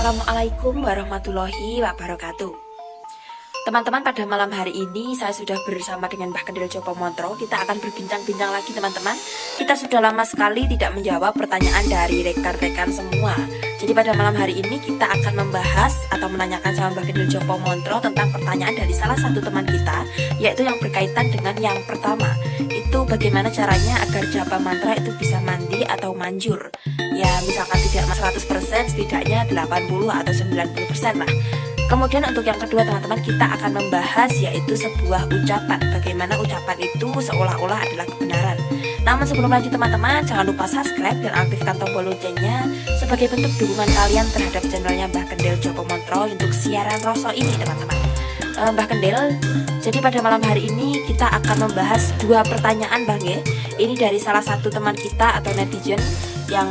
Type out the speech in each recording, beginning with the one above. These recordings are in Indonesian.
Assalamualaikum warahmatullahi wabarakatuh. Teman-teman, pada malam hari ini saya sudah bersama dengan Mbah Kendil Jopo Montro. Kita akan berbincang-bincang lagi teman-teman. Kita sudah lama sekali tidak menjawab pertanyaan dari rekan-rekan semua. Jadi pada malam hari ini kita akan membahas atau menanyakan sama Mbah Kendil Jopo Montro tentang pertanyaan dari salah satu teman kita, yaitu yang berkaitan dengan yang pertama. Itu bagaimana caranya agar japa mantra itu bisa mandi atau manjur. Ya misalkan tidak 100%, setidaknya 80 atau 90% lah. Kemudian untuk yang kedua teman-teman, kita akan membahas yaitu sebuah ucapan. Bagaimana ucapan itu seolah-olah adalah kebenaran. Namun sebelum lanjut teman-teman, jangan lupa subscribe dan aktifkan tombol loncengnya sebagai bentuk dukungan kalian terhadap channelnya Mbah Kendil Jopo Montro untuk siaran Roso ini teman-teman. Mbah Kendil, jadi pada malam hari ini kita akan membahas dua pertanyaan Bang ya. Ini dari salah satu teman kita atau netizen yang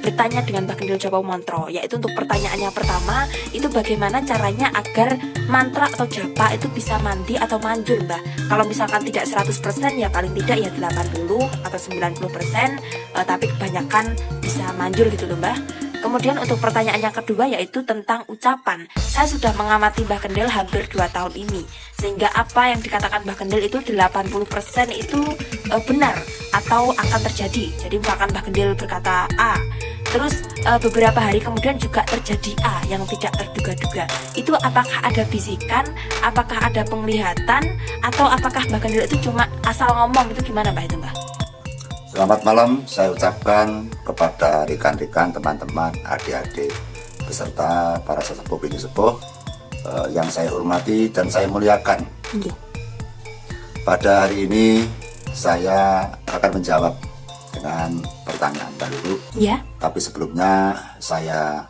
bertanya dengan Mbah Kendil Jopo Montro, yaitu untuk pertanyaan yang pertama itu bagaimana caranya agar mantra atau japa itu bisa mandi atau manjur Mbah. Kalau misalkan tidak 100% ya paling tidak ya 80 atau 90%, tapi kebanyakan bisa manjur gitu loh Mbah. Kemudian untuk pertanyaan yang kedua yaitu tentang ucapan. Saya sudah mengamati Mbah Kendil hampir 2 tahun ini, sehingga apa yang dikatakan Mbah Kendil itu 80% itu benar atau akan terjadi. Jadi misalkan Mbah Kendil berkata A, terus beberapa hari kemudian juga terjadi A yang tidak terduga-duga. Itu apakah ada bisikan, apakah ada penglihatan, atau apakah Mbah Kendil itu cuma asal ngomong? Itu gimana Mbah itu Mbah? Selamat malam saya ucapkan kepada rekan-rekan, teman-teman, adik-adik, beserta para sesepuh bini sepuh yang saya hormati dan saya muliakan. Pada hari ini saya akan menjawab dengan pertanyaan dahulu. Ya. Tapi sebelumnya saya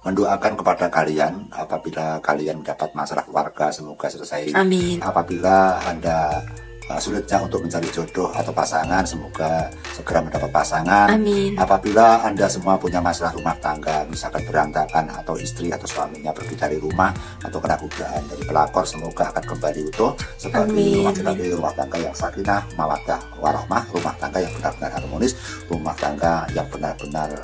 mendoakan kepada kalian apabila kalian mendapat masalah keluarga semoga selesai. Amin. Apabila Anda sulitnya untuk mencari jodoh atau pasangan, semoga segera mendapat pasangan. Amin. Apabila Anda semua punya masalah rumah tangga, misalkan berantakan atau istri atau suaminya pergi dari rumah atau kena godaan dari pelakor, semoga akan kembali utuh sebagai rumah tangga yang sakinah, mawaddah, warahmah, rumah tangga yang benar-benar harmonis, rumah tangga yang benar-benar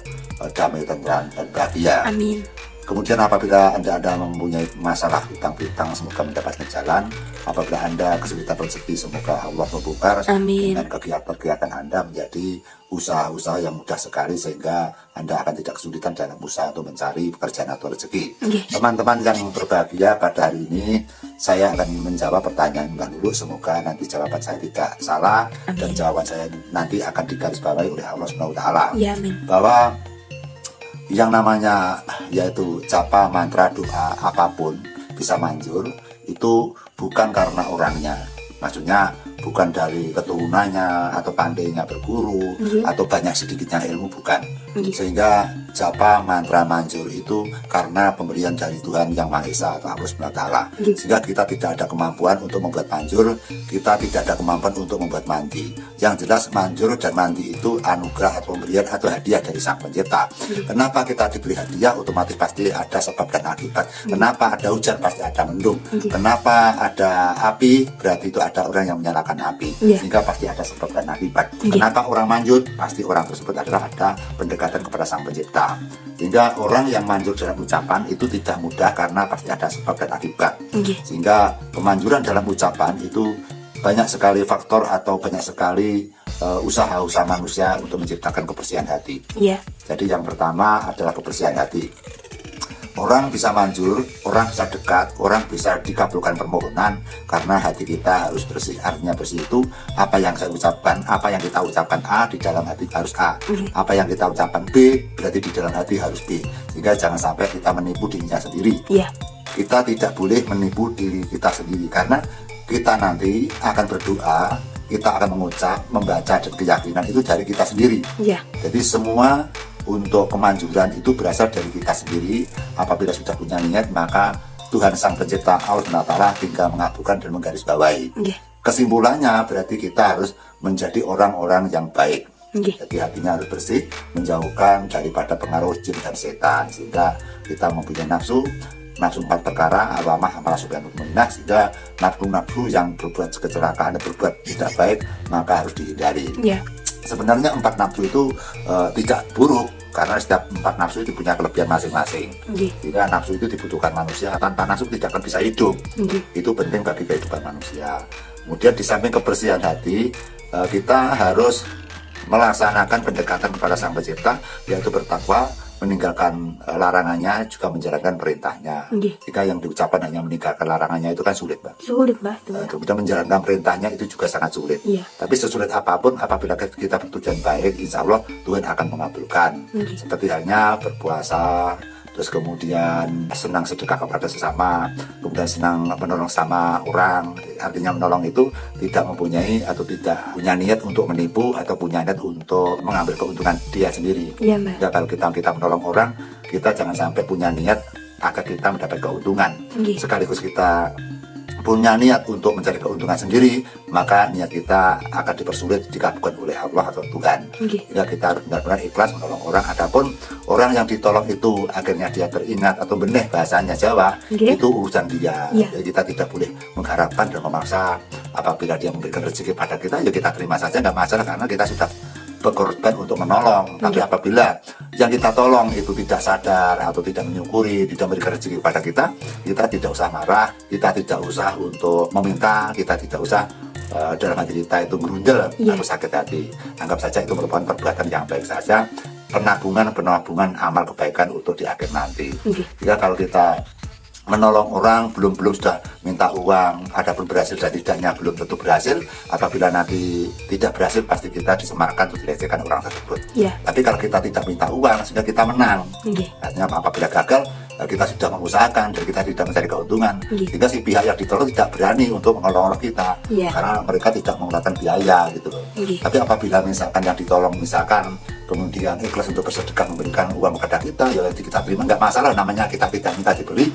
damai, tentram, dan bahagia. Amin. Kemudian apabila Anda mempunyai masalah hutang piutang, semoga mendapatkan jalan. Apabila Anda kesulitan rezeki, semoga Allah membongkar. Amin. Dan kegiatan-kegiatan Anda menjadi usaha-usaha yang mudah sekali, sehingga Anda akan tidak kesulitan dalam usaha untuk mencari pekerjaan atau rezeki. Teman-teman yang berbahagia, pada hari ini saya akan menjawab pertanyaan Mbak Lulu. Semoga nanti jawaban saya tidak salah. Amin. Dan jawaban saya nanti akan digarisbawahi oleh Allah SWT. Ya, amin. Bahwa yang namanya yaitu japa, mantra, doa apapun bisa manjur, itu bukan karena orangnya, maksudnya bukan dari keturunannya atau pandainya berguru atau banyak sedikitnya ilmu, bukan. Sehingga japa, mantra, manjur itu karena pemberian dari Tuhan Yang Maha Esa atau Allah SWT. Sehingga kita tidak ada kemampuan untuk membuat manjur, kita tidak ada kemampuan untuk membuat mandi. Yang jelas manjur dan mandi itu anugerah atau pemberian atau hadiah dari Sang Pencipta. Kenapa kita diberi hadiah? Otomatis pasti ada sebab dan akibat. Kenapa ada hujan? Pasti ada mendung. Kenapa ada api? Berarti itu ada orang yang menyalakan api. Sehingga pasti ada sebab dan akibat. Kenapa orang manjur? Pasti orang tersebut adalah ada pendekatan kepada Sang Pencipta. Sehingga orang yang manjur dalam ucapan itu tidak mudah karena pasti ada sebab dan akibat. Sehingga pemanjuran dalam ucapan itu banyak sekali faktor atau banyak sekali usaha-usaha manusia untuk menciptakan kebersihan hati. Jadi yang pertama adalah kebersihan hati. Orang bisa manjur, orang bisa dekat, orang bisa dikabulkan permohonan karena hati kita harus bersih. Artinya bersih itu apa yang saya ucapkan, apa yang kita ucapkan A, di dalam hati harus A. Apa yang kita ucapkan B, berarti di dalam hati harus B. Sehingga jangan sampai kita menipu dirinya sendiri. Kita tidak boleh menipu diri kita sendiri, karena kita nanti akan berdoa, kita akan mengucap, membaca, dan keyakinan itu dari kita sendiri. Jadi semua untuk kemanjuran itu berasal dari kita sendiri. Apabila sudah punya niat, maka Tuhan Sang Pencipta Allah SWT tinggal mengabulkan dan menggarisbawahi. Kesimpulannya berarti kita harus menjadi orang-orang yang baik. Jadi hatinya harus bersih, menjauhkan daripada pengaruh jin dan setan, sehingga kita mempunyai nafsu 4 perkara, awamah, amarah, subhanallah, mu'minah, sehingga nafsu-nafsu yang berbuat kecelakaan dan berbuat tidak baik maka harus dihindari. Sebenarnya 4 nafsu itu tidak buruk, karena setiap 4 nafsu itu punya kelebihan masing-masing. Jika nafsu itu dibutuhkan manusia, tanpa nafsu tidak akan bisa hidup. Itu penting bagi kehidupan manusia. Kemudian di samping kebersihan hati, kita harus melaksanakan pendekatan kepada Sang Pencipta, yaitu bertakwa, meninggalkan larangannya, juga menjalankan perintahnya. Jika yang diucapkan hanya meninggalkan larangannya itu kan sulit, Mbak. Sulit, Mbak. Kemudian menjalankan perintahnya itu juga sangat sulit. Tapi sesulit apapun, apabila kita bertujuan baik, insya Allah Tuhan akan mengabulkan. Seperti halnya berpuasa, terus kemudian senang sedekah kepada sesama, kemudian senang menolong sama orang. Artinya menolong itu tidak mempunyai atau tidak punya niat untuk menipu atau punya niat untuk mengambil keuntungan dia sendiri. Ya, kalau kita menolong orang, kita jangan sampai punya niat agar kita mendapat keuntungan. Sekaligus kita punya niat untuk mencari keuntungan sendiri, maka niat kita akan dipersulit jika bukan oleh Allah atau Tuhan. Jika kita harus benar-benar ikhlas menolong orang. Adapun orang yang ditolong itu akhirnya dia teringat atau benih bahasanya Jawa, itu urusan dia. Jadi kita tidak boleh mengharapkan dan memaksa. Apabila dia memberikan rezeki pada kita, ya kita terima saja, nggak masalah, karena kita sudah berkorban untuk menolong. Tapi apabila yang kita tolong itu tidak sadar atau tidak menyukuri, tidak memberikan rezeki kepada kita, kita tidak usah marah, kita tidak usah untuk meminta, kita tidak usah dalam hati kita itu merundel atau sakit hati. Anggap saja itu merupakan perbuatan yang baik saja, penabungan amal kebaikan untuk di akhir nanti. Jika kalau kita menolong orang belum sudah minta uang, adapun berhasil dan tidaknya belum tentu berhasil. Apabila nanti tidak berhasil, pasti kita disemarkan atau dilecehkan orang tersebut. Tapi kalau kita tidak minta uang, sudah kita menang. Artinya apabila gagal, kita sudah mengusahakan dan kita tidak mencari keuntungan, sehingga si pihak yang ditolong tidak berani untuk menolong kita, karena mereka tidak mengeluarkan biaya gitu loh. Tapi apabila misalkan yang ditolong kemudian ikhlas untuk bersedekah memberikan uang kepada kita, ya kita terima, nggak masalah, namanya kita tidak minta diberi,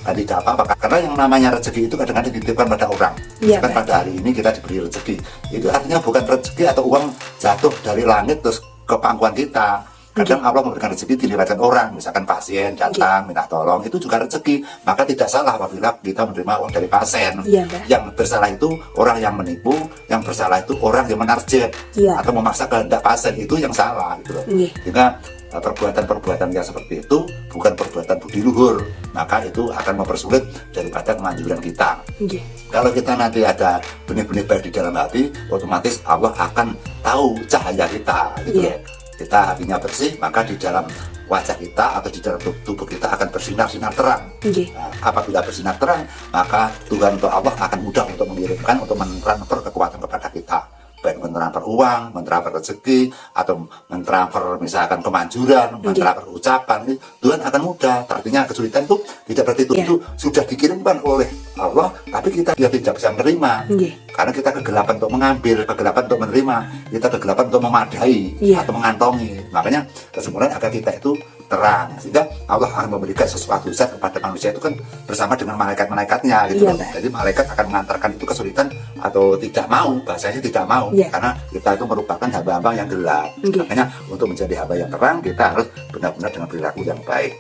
kan tidak apa-apa. Karena yang namanya rezeki itu kadang-kadang dititipkan pada orang. Misalkan pada hari ini kita diberi rezeki, itu artinya bukan rezeki atau uang jatuh dari langit terus ke pangkuan kita. Kadang Allah memberikan rezeki dilibatkan orang, misalkan pasien datang minta tolong, itu juga rezeki. Maka tidak salah apabila kita menerima uang dari pasien. Yang bersalah itu orang yang menipu, yang bersalah itu orang yang menarget atau memaksa kehendak pasien, itu yang salah gitu loh. Sehingga perbuatan-perbuatan yang seperti itu bukan perbuatan budi luhur, maka itu akan mempersulit daripada kemanjuran kita. Kalau kita nanti ada benih-benih baik di dalam hati, otomatis Allah akan tahu cahaya kita gitu loh. Kita hatinya bersih, maka di dalam wajah kita atau di dalam tubuh kita akan bersinar-sinar terang. Nah, apabila bersinar terang, maka Tuhan atau Allah akan mudah untuk mengirimkan, untuk mentransfer kekuatan kepada kita, baik mentransfer uang, mentransfer rezeki, atau mentransfer misalkan kemanjuran, mentransfer ucapan. Tuhan akan mudah. Artinya kesulitan itu tidak berarti itu sudah dikirimkan oleh Allah, tapi kita tidak bisa menerima. Karena kita kegelapan untuk mengambil, kegelapan untuk menerima, kita kegelapan untuk memadai atau mengantongi. Makanya kesempurnaan agar kita itu terang, sehingga Allah akan memberikan sesuatu zat kepada manusia itu kan bersama dengan malaikat-malaikatnya gitu. Jadi malaikat akan mengantarkan itu kesulitan atau tidak mau, bahasanya tidak mau, karena kita itu merupakan hamba-hamba yang gelap. Makanya untuk menjadi hamba yang terang, kita harus benar-benar dengan perilaku yang baik.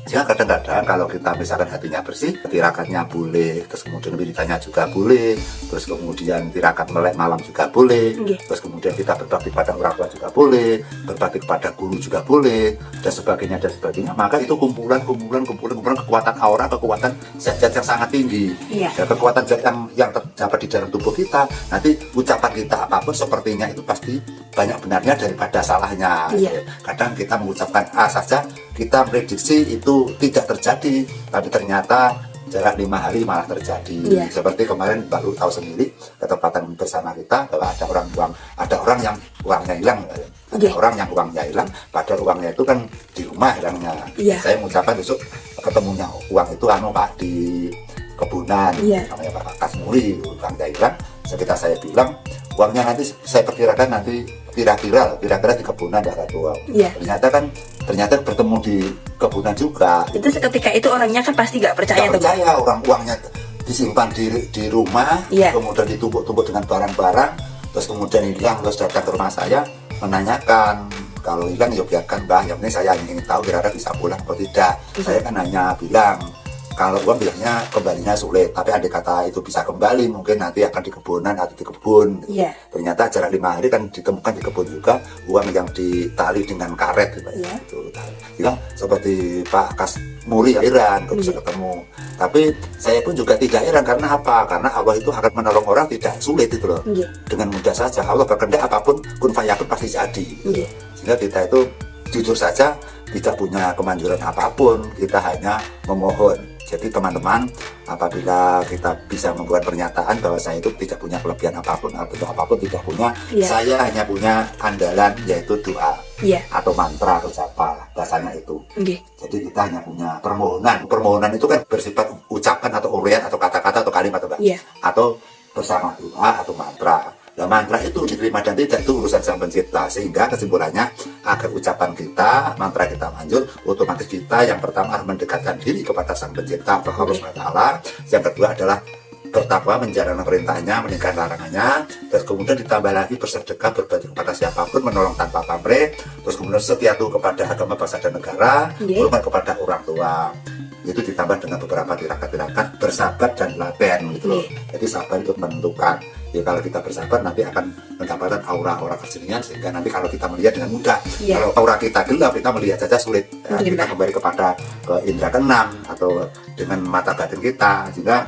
Sehingga kadang-kadang kalau kita misalkan hatinya bersih, tirakatnya boleh, terus kemudian wiridanya juga boleh, terus kemudian tirakat melek malam juga boleh, terus kemudian kita berbakti pada orang tua juga boleh, berbakti kepada guru juga boleh, dan sebagainya. Maka itu kumpulan kekuatan aura, kekuatan zat-zat yang sangat tinggi. Dan kekuatan zat yang terdapat di dalam tubuh kita, nanti ucapan kita apapun sepertinya itu pasti banyak benarnya daripada salahnya. Kadang kita mengucapkan A saja, kita prediksi itu tidak terjadi, tapi ternyata jarak 5 hari malah terjadi. Seperti kemarin baru tahu sendiri ketepatan bersama kita bahwa ada orang yang uangnya hilang, orang yang uangnya hilang, padahal uangnya itu kan di rumah hilangnya. Saya mengucapkan besok ketemunya uang itu Pak di kebunan, namanya Pak Kasmuri, uangnya hilang. Sekitar saya bilang uangnya nanti saya perkirakan nanti kira-kira di kebunan ada uang. Ternyata bertemu di kebunan juga. Itu seketika itu orangnya kan pasti nggak percaya. Orang uangnya disimpan di rumah, kemudian ditumpuk-tumpuk dengan barang-barang, terus kemudian hilang, terus datang ke rumah saya menanyakan. Kalau hilang ya biarkan Mbah, yang penting saya ingin tahu kira-kira bisa pulang atau tidak. Saya kan hanya bilang kalau uang biasanya kembalinya sulit, tapi andai kata itu bisa kembali, mungkin nanti akan di kebunan atau di kebun. Iya. Ternyata jarak 5 hari kan ditemukan di kebun juga uang yang ditali dengan karet gitu. Iya. Gitu. Ya, seperti Pak Kasmuri heran kok bisa ketemu. Tapi saya pun juga tidak heran, karena apa? Karena Allah itu akan menolong orang tidak sulit itu loh. Iya. Dengan mudah saja Allah berkehendak apapun kun fayakun pasti jadi. Iya. Sehingga kita itu jujur saja tidak punya kemanjuran apapun, kita hanya memohon. Jadi teman-teman, apabila kita bisa membuat pernyataan bahwa saya itu tidak punya kelebihan apapun atau apapun tidak punya, Iya. saya hanya punya andalan yaitu doa Iya. atau mantra atau apa bahasanya itu. Nggih. Jadi kita hanya punya permohonan. Permohonan itu kan bersifat ucapan atau uraian atau kata-kata atau kalimat, Mbak. Iya. Atau bersama doa atau mantra. Nah, mantra itu diterima dan tidak itu urusan Sang Pencipta. Sehingga kesimpulannya, agar ucapan kita, mantra kita manjur, otomatis kita yang pertama harus mendekatkan diri kepada Sang Pencipta Allah SWT. Yang kedua adalah bertakwa, menjalankan perintahnya, meninggalkan larangannya. Terus kemudian ditambah lagi bersedekah, berbagi kepada siapapun, menolong tanpa pamrih. Terus kemudian setia kepada agama, bangsa dan negara, hormat kepada orang tua. Itu ditambah dengan beberapa tirakat-tirakat, bersabar dan laten gitu loh. Jadi sabar itu menentukan. Ya, kalau kita bersabar nanti akan mendapatkan aura-aura kesenian, sehingga nanti kalau kita melihat dengan mudah. Iya. Kalau aura kita gelap, kita melihat saja sulit. Nah, Iya, kita Mbak. kembali kepada indera keenam atau dengan mata batin kita. Sehingga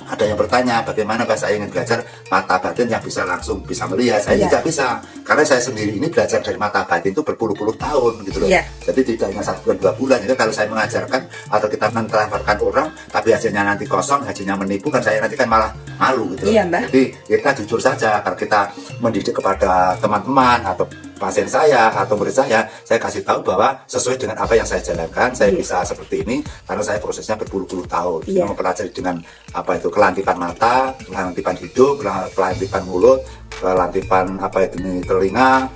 ada yang bertanya, bagaimana Pak saya ingin belajar mata batin yang bisa langsung bisa melihat? Saya Iya. tidak bisa, karena saya sendiri ini belajar dari mata batin itu berpuluh-puluh tahun gitu loh. Iya. Jadi tidak hanya 1 bulan 2 bulan. Jadi kalau saya mengajarkan atau kita mentransferkan orang, tapi hasilnya nanti kosong, hasilnya menipu, kan saya nanti kan malah malu gitu loh. Iya, Mbak. Jadi kita jujur saja, kalau kita mendidik kepada teman-teman atau pasien saya atau murid saya kasih tahu bahwa sesuai dengan apa yang saya jalankan, saya bisa seperti ini karena saya prosesnya berpuluh-puluh tahun. Iya. Mempelajari dengan apa itu kelantipan mata, kelantipan hidung, kelantipan mulut, kelantipan apa itu ini telinga,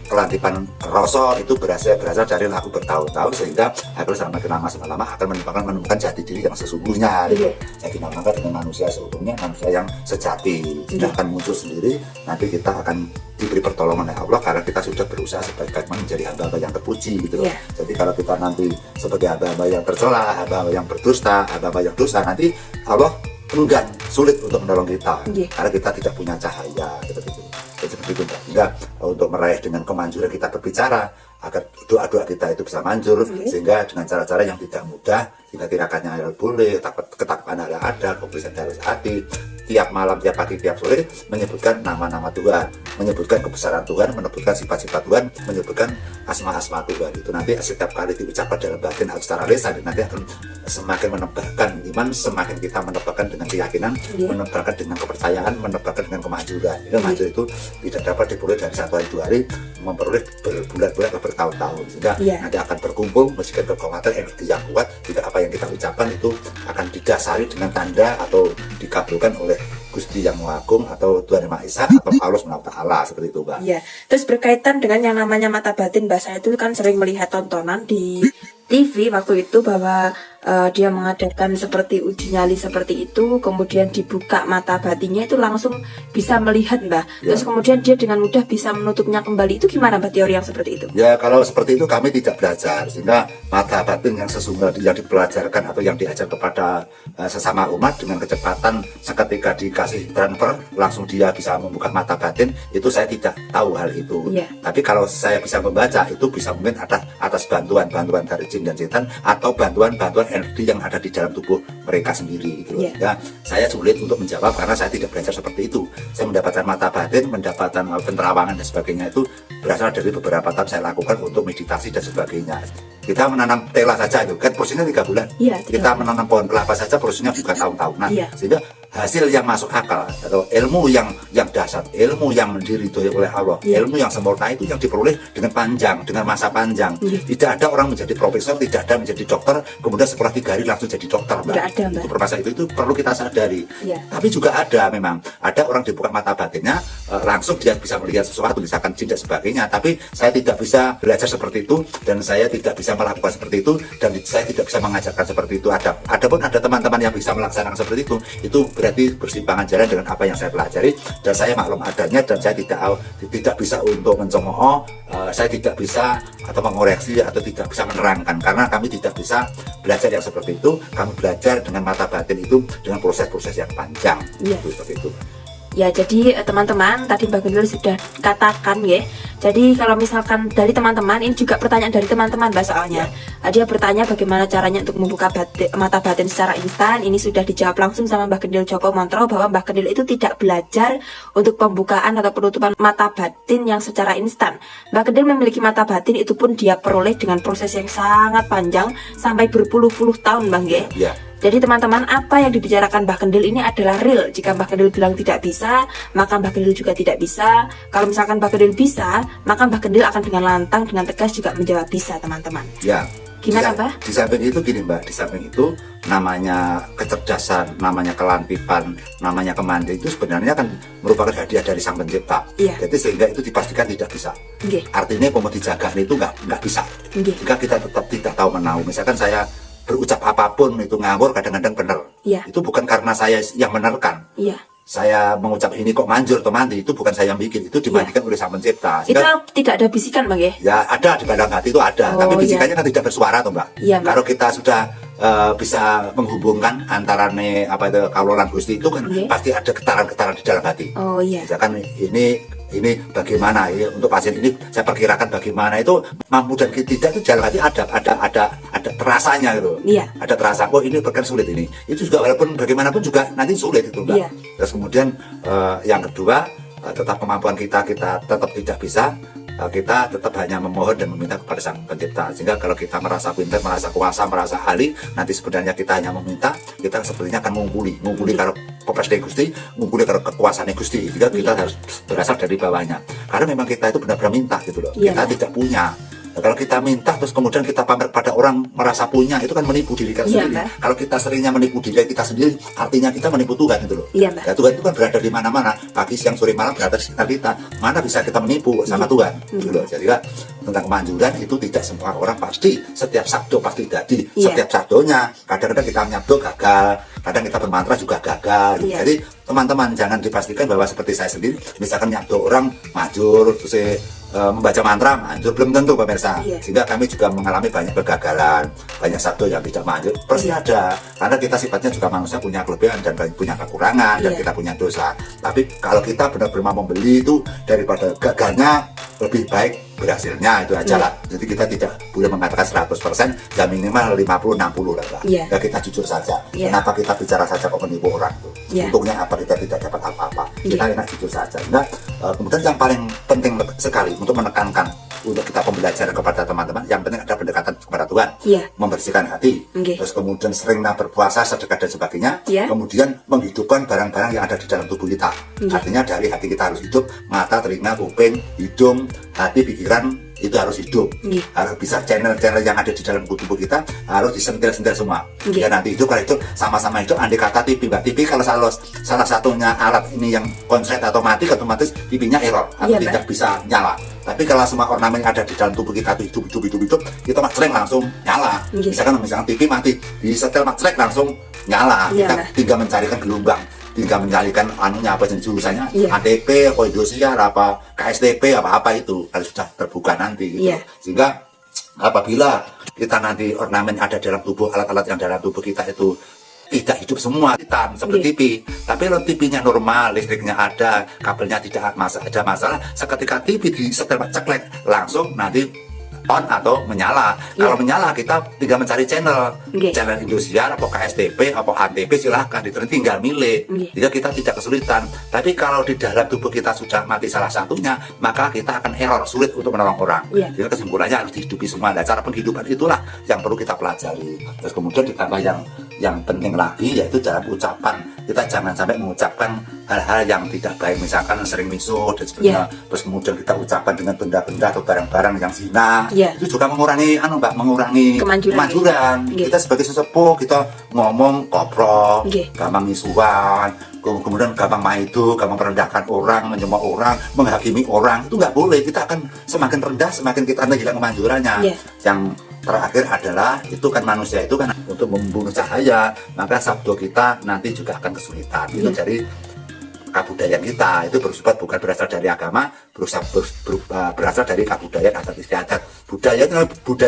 kelantipan rasa, itu berasal dari laku bertahun-tahun, sehingga akhirnya semakin lama akan menemukan jati diri yang sesungguhnya. Iya. Jadi maka dengan manusia seutuhnya, manusia yang sejati, tidak akan muncul sendiri. Nanti kita akan diberi pertolongan oleh Allah karena kita sudah berusaha sebagai menjadi hamba-hamba yang terpuji gitu loh. Iya. Jadi kalau kita nanti sebagai hamba-hamba yang tercela, hamba-hamba yang berdusta, hamba-hamba yang dosa, nanti Allah enggan, sulit untuk menolong kita. Iya. Karena kita tidak punya cahaya seperti itu. Jadi seperti itu, Mbak. Sehingga untuk meraih dengan kemanjuran kita berbicara, agar doa-doa kita itu bisa manjur, sehingga dengan cara-cara yang tidak mudah, sehingga tirakannya halal boleh, ketakwaan halal ada, kebersihan harus hati. Tiap malam, tiap pagi, tiap sore menyebutkan nama-nama Tuhan, menyebutkan kebesaran Tuhan, menyebutkan sifat-sifat Tuhan, menyebutkan asma-asma Tuhan. Itu nanti setiap kali diucapkan dalam batin atau secara lisan, nanti akan semakin menebakkan iman, semakin kita menebakkan dengan keyakinan, menebakkan dengan kepercayaan, menebakkan dengan kemanjuran. Ini manjur itu tidak dapat diperoleh dari 1 hari 2 hari, memperoleh berbulan-bulan atau bertahun-tahun, sehingga nanti akan berkumpul meskipun kekuatan energi yang kuat. Tidak apa yang kita ucapkan itu akan didasari dengan tanda atau dikabulkan oleh Gusti Yang Maha Agung atau Tuhan Yang Maha Esa atau Allah SWT, seperti itu, Mbak. Iya. Terus berkaitan dengan yang namanya mata batin, Mbak, saya itu kan sering melihat tontonan di TV waktu itu bahwa dia mengadakan seperti uji nyali seperti itu, kemudian dibuka mata batinnya itu langsung bisa melihat, Mbak. Terus kemudian dia dengan mudah bisa menutupnya kembali. Itu gimana, Mbak, teori yang seperti itu? Ya, kalau seperti itu kami tidak belajar, sehingga mata batin yang sesungguhnya yang dipelajarkan atau yang diajar kepada sesama umat dengan kecepatan seketika dikasih transfer langsung dia bisa membuka mata batin, itu saya tidak tahu hal itu. Tapi kalau saya bisa membaca, itu bisa mungkin atas bantuan dari jin dan setan atau bantuan energi yang ada di dalam tubuh mereka sendiri gitu. Ya, saya sulit untuk menjawab karena saya tidak belajar seperti itu. Saya mendapatkan mata batin, mendapatkan penerawangan dan sebagainya itu berasal dari beberapa tahap saya lakukan untuk meditasi dan sebagainya. Kita menanam tela saja itu kan prosesnya 3 bulan. Kita menanam pohon kelapa saja prosesnya bukan tahun-tahunan. Sehingga hasil yang masuk akal atau ilmu yang dasar, ilmu yang diridhoi oleh Allah, ilmu yang sempurna itu yang diperoleh dengan panjang, dengan masa panjang. Tidak ada orang menjadi profesor, tidak ada menjadi dokter, kemudian setelah 3 hari langsung jadi dokter, Mbak. Itu permasalahan itu perlu kita sadari. Tapi juga ada memang, ada orang dibuka mata batinnya, langsung dia bisa melihat sesuatu, misalkan jin dan sebagainya. Tapi saya tidak bisa belajar seperti itu, dan saya tidak bisa melakukan seperti itu, dan saya tidak bisa mengajarkan seperti itu. Adapun ada teman-teman yang bisa melaksanakan seperti itu berarti bersimpangan jalan dengan apa yang saya pelajari, dan saya maklum adanya, dan saya tidak bisa untuk mencemooh, saya tidak bisa atau mengoreksi atau tidak bisa menerangkan, karena kami tidak bisa belajar yang seperti itu. Kami belajar dengan mata batin itu dengan proses-proses yang panjang. Itu seperti itu. Ya, jadi teman-teman, tadi Mbak Gendul sudah katakan ya. Jadi kalau misalkan dari teman-teman, ini juga pertanyaan dari teman-teman Mbak soalnya. Dia bertanya bagaimana caranya untuk membuka mata batin secara instan. Ini sudah dijawab langsung sama Mbak Gendil Joko Montro, bahwa Mbak Gendil itu tidak belajar untuk pembukaan atau penutupan mata batin yang secara instan. Mbak Gendil memiliki mata batin itu pun dia peroleh dengan proses yang sangat panjang sampai berpuluh-puluh tahun, Bang ya. Jadi teman-teman, apa yang dibicarakan Mbah Gendil ini adalah real. Jika Mbah Gendil bilang tidak bisa, maka Mbah Gendil juga tidak bisa. Kalau misalkan Mbah Gendil bisa, maka Mbah Gendil akan dengan lantang, dengan tegas juga menjawab bisa, teman-teman. Ya. Gimana, Mbah? Di samping itu gini, Mbak, di samping itu namanya kecerdasan, namanya kelantipan, namanya kemandirian itu sebenarnya kan merupakan hadiah dari Sang Pencipta. Jadi sehingga itu dipastikan tidak bisa. Artinya mau dijaga itu nggak bisa. Jika kita tetap tidak tahu menahu, misalkan saya berucap apapun itu ngawur, kadang-kadang benar. Itu bukan karena saya yang menerkan. Saya mengucap ini kok manjur atau mandi, itu bukan saya yang bikin, itu dimandikan oleh Sang Pencipta. Itu tidak ada bisikan, Bang ya? Ya ada di dalam hati itu ada, tapi bisikannya kan tidak bersuara toh, Mbak. Kalau kita sudah bisa menghubungkan antara kaulolan Gusti itu kan pasti ada getaran-getaran di dalam hati. Misalkan ini bagaimana ya, untuk pasien ini saya perkirakan bagaimana, itu mampu dan tidak itu dalam hati ada terasanya gitu. Ada terasa, oh ini bahkan sulit ini. Itu juga walaupun bagaimanapun juga nanti sulit itu, Mbak. Terus kemudian yang kedua, tetap kemampuan kita tetap tidak bisa. Kita tetap hanya memohon dan meminta kepada Sang Pencipta. Sehingga kalau kita merasa pintar, merasa kuasa, merasa ahli, nanti sebenarnya kita hanya meminta, kita sepertinya akan mengumpuli kalau popes dari Gusti, mengumpuli kalau kekuasaan Gusti. Jika kita harus berasal dari bawahnya, karena memang kita itu benar-benar minta gitu loh. Kita tidak punya. Nah, kalau kita minta terus kemudian kita pamer pada orang merasa punya, itu kan menipu diri kita sendiri. Kalau kita seringnya menipu diri kita sendiri, artinya kita menipu Tuhan gitu loh. Ya, Tuhan itu kan berada di mana-mana, pagi, siang, sore, malam berada di sekitar kita. Mana bisa kita menipu sama Tuhan gitu loh. Jadi tentang kemanjuran itu tidak semua orang pasti setiap sabdo pasti jadi. Setiap sabdonya kadang-kadang kita nyabdo gagal, kadang kita bermantra juga gagal gitu. Jadi teman-teman jangan dipastikan bahwa seperti saya sendiri, misalkan nyabdo orang manjur, terus membaca mantra manjur, belum tentu pemirsa. Sehingga kami juga mengalami banyak kegagalan, banyak sabdo yang tidak manjur, pasti ada. Karena kita sifatnya juga manusia, punya kelebihan dan punya kekurangan, dan kita punya dosa. Tapi kalau kita benar-benar membeli itu, daripada gagalnya lebih baik berhasilnya, itu aja lah. Jadi kita tidak boleh mengatakan 100%, ya minimal 50-60 lah. Ya kita jujur saja. Kenapa kita bicara saja kok menipu orang tuh? Untungnya apa, kita tidak dapat apa-apa. Kita enak jujur saja. Nah, kemudian yang paling penting sekali untuk menekankan untuk kita pembelajaran kepada teman-teman, yang penting ada pendekatan kepada Tuhan, membersihkan hati, terus kemudian seringnya berpuasa, sedekah dan sebagainya, kemudian menghidupkan barang-barang yang ada di dalam tubuh kita. Artinya dari hati kita harus hidup, mata, telinga, kuping, hidung, hati, pikiran itu harus hidup. Harus bisa channel-channel yang ada di dalam tubuh kita harus disentil-sentil semua. Ya nanti hidup, kalau itu sama-sama hidup. Andai kata TV, Mbak, TV kalau salah satunya alat ini yang konslet atau mati, otomatis TV-nya error atau tidak bisa nyala. Tapi kalau semua ornamen yang ada di dalam tubuh kita itu hidup, kita macreng langsung nyala. Misalkan TV mati, disetel macreng langsung nyala. Kita tinggal mencarikan gelombang, tinggal menyalikan jurusannya, ATP, apa Indosiar, apa KSTP, apa itu kalau sudah terbuka nanti gitu. Sehingga apabila kita nanti ornamen ada dalam tubuh, alat-alat yang dalam tubuh kita itu tidak hidup semua, hitam seperti TV. Tapi kalau TV-nya normal, listriknya ada, kabelnya tidak ada masalah, seketika TV disetel ceklek langsung nanti on atau menyala. Kalau menyala kita tinggal mencari channel Indosiar, apa KSTP, apa ATP, silahkan tinggal milih. Jadi kita tidak kesulitan. Tapi kalau di dalam tubuh kita sudah mati salah satunya, maka kita akan error, sulit untuk menolong orang. Jadi kesimpulannya harus dihidupi semua. Nah, cara penghidupan itulah yang perlu kita pelajari. Terus kemudian ditambah yang penting lagi, yaitu dalam ucapan. Kita jangan sampai mengucapkan hal-hal yang tidak baik, misalkan sering misuh dan sebagainya. Terus kemudian kita ucapkan dengan benda-benda atau barang-barang yang zina. Itu juga mengurangi mengurangi kemanjuran. Kita sebagai sesepuh, kita ngomong koprol, gampang misuhan, kemudian gampang maido, gampang merendahkan orang, menyembah orang, menghakimi orang. Itu nggak boleh. Kita akan semakin rendah, semakin kita hilang kemanjurannya. Yang terakhir adalah itu kan manusia itu kan untuk membunuh cahaya, maka sabdo kita nanti juga akan kesulitan. Itu dari kebudayaan kita itu bersifat bukan berasal dari agama, berasal dari kebudayaan adat istiadat. Budaya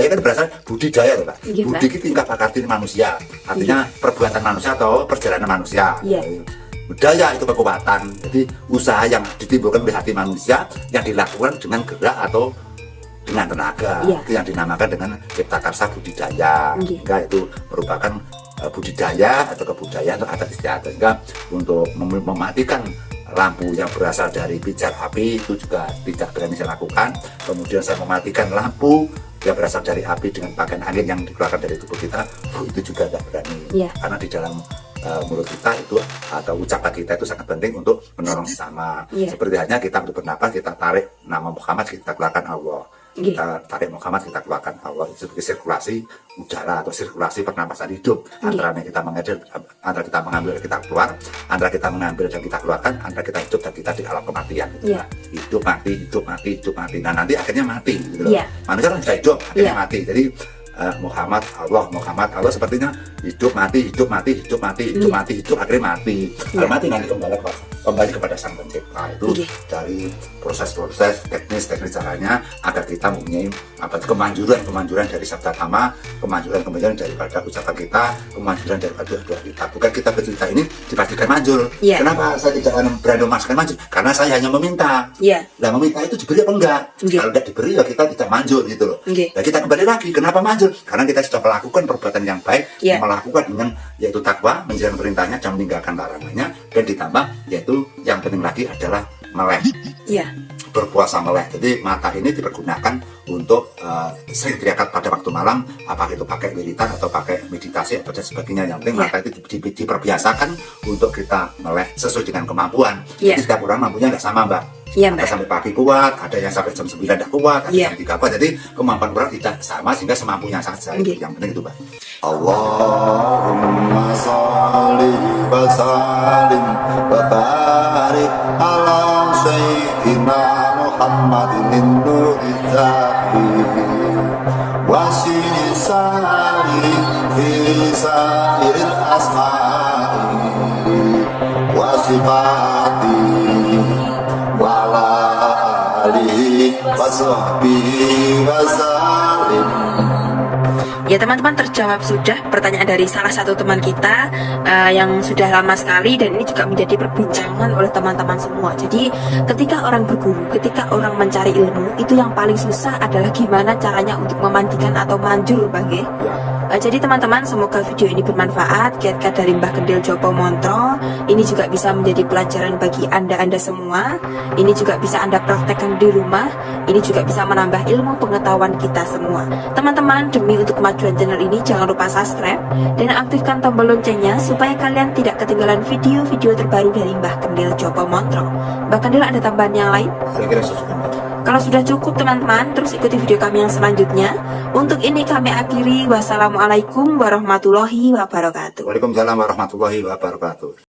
kan berasal budidaya, loh, Pak. Iya, Budi itu tingkat akar manusia, artinya perbuatan manusia atau perjalanan manusia. Budaya itu kekuatan, jadi usaha yang ditimbulkan oleh hati manusia yang dilakukan dengan gerak atau dengan tenaga, itu yang dinamakan dengan cipta karsa budidaya. Sehingga itu merupakan budidaya atau kebudayaan atau adat istiadat. Sehingga untuk mematikan lampu yang berasal dari pijar api itu juga tidak berani saya lakukan. Kemudian saya mematikan lampu yang berasal dari api dengan pakaian angin yang dikeluarkan dari tubuh kita, itu juga tidak berani. Karena di dalam mulut kita itu atau ucapan kita itu sangat penting untuk menolong sesama. Seperti halnya kita untuk bernapas, kita tarik nama Muhammad, kita keluarkan Allah. Kita tarik Muhammad, kita keluarkan Allah. Itu sebagai sirkulasi udara atau sirkulasi pernapasan hidup. Antara kita mengambil, antara kita mengambil dan kita keluar, antara kita mengambil dan kita keluarkan, antara kita hidup dan kita di alam kematian. Hidup mati, hidup mati, hidup mati. Nah nanti akhirnya mati. Gitu loh. Manusia kan sudah hidup, akhirnya mati. Jadi Muhammad Allah sepertinya hidup mati, hidup mati, hidup mati, hidup mati, hidup akhirnya mati. Kalau mati nanti kembali kepada sang pencipta. Itu dari proses-proses teknis caranya agar kita mempunyai kemanjuran dari sabda tama, kemanjuran daripada ucapan kita, kemanjuran daripada doa kita. Bukan kita bercerita ini dipastikan manjur. Kenapa saya tidak berani memaksakan manjur? Karena saya hanya meminta. Nah meminta itu diberi apa enggak? Kalau tidak diberi ya kita tidak manjur gitu loh. Nah kita kembali lagi, kenapa manjur? Karena kita sudah melakukan perbuatan yang baik, melakukan dengan yaitu takwa, menjalankan perintahnya dan meninggalkan larangannya, dan ditambah yaitu yang penting lagi adalah melek. Berpuasa melek. Jadi mata ini dipergunakan untuk sering teriakat pada waktu malam, apakah itu pakai wiritan atau pakai meditasi atau dan sebagainya. Yang penting mata itu diperbiasakan untuk kita melek sesuai dengan kemampuan. Jadi setiap orang mampunya tidak sama, Mbak. Ada sampai pagi kuat, ada yang sampai jam 9 tidak kuat, ada jam 3 kuat. Jadi kemampuan orang tidak sama sehingga semampunya saja. Yang penting itu, Mbak. Allahumma sholli wa sallim wa barik ala sayyidina Muhammadin nuril zati wa sinisani fi sa'iril asma'i wa sifati wala alihi wa sahbihi wa sallim. Ya teman-teman, terjawab sudah pertanyaan dari salah satu teman kita yang sudah lama sekali, dan ini juga menjadi perbincangan oleh teman-teman semua. Jadi ketika orang berguru, ketika orang mencari ilmu, itu yang paling susah adalah gimana caranya untuk memandikan atau manjur, Bang. Jadi teman-teman, semoga video ini bermanfaat. Kiat-kiat dari Mbah Kendil Jopo Montro ini juga bisa menjadi pelajaran bagi anda semua. Ini juga bisa anda praktekkan di rumah. Ini juga bisa menambah ilmu pengetahuan kita semua. Teman-teman, demi untuk kemajuan channel ini, jangan lupa subscribe dan aktifkan tombol loncengnya supaya kalian tidak ketinggalan video-video terbaru dari Mbah Kendil Jopo Montro. Mbah Kendil, ada tambahan yang lain? Saya kira cukup. Kalau sudah cukup teman-teman, terus ikuti video kami yang selanjutnya. Untuk ini kami akhiri. Wassalamualaikum warahmatullahi wabarakatuh. Waalaikumsalam warahmatullahi wabarakatuh.